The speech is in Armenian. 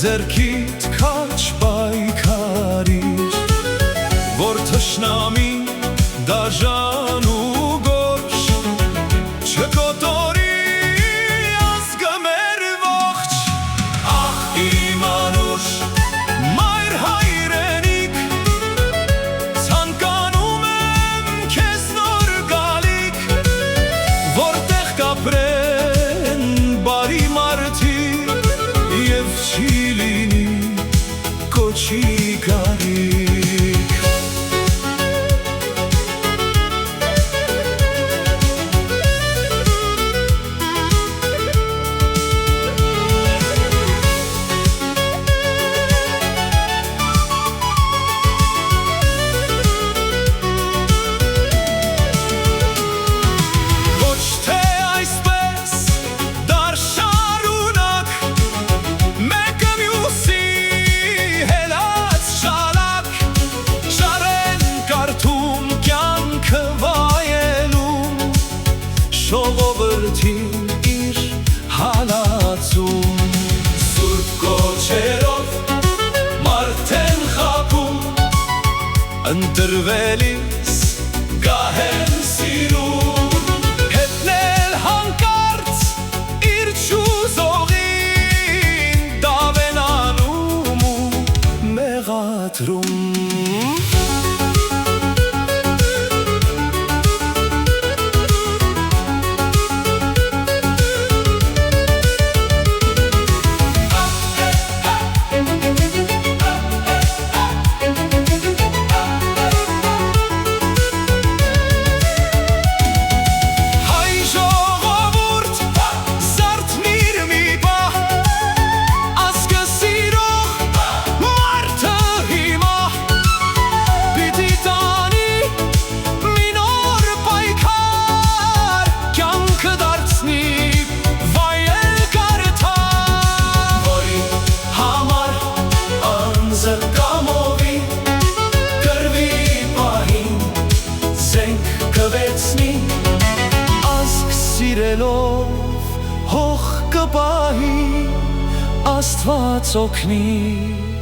ձեռքիդ քաջ պայքարիր, որ թշնամի դաժան ու գորշ չկոտորի ազգը մեր ողջ։ Ախ իմ անուշ մայր հայրենիք, ցանկանում եմ քեզ նոր գալիք, որտեղ կապրեն բարի մարդիկ և չի լինի կոչի կարիք։ Ժողովրդին իր հալածում, սուրբ կոչերով մարդ են խաբում, ընտրվելիս գահեն սիրում, հետնել հանկարծ իր չուզողին, դավենանում ու մեղադրում։ Ազգ սիրելով հող կպահի, Աստված օգնի։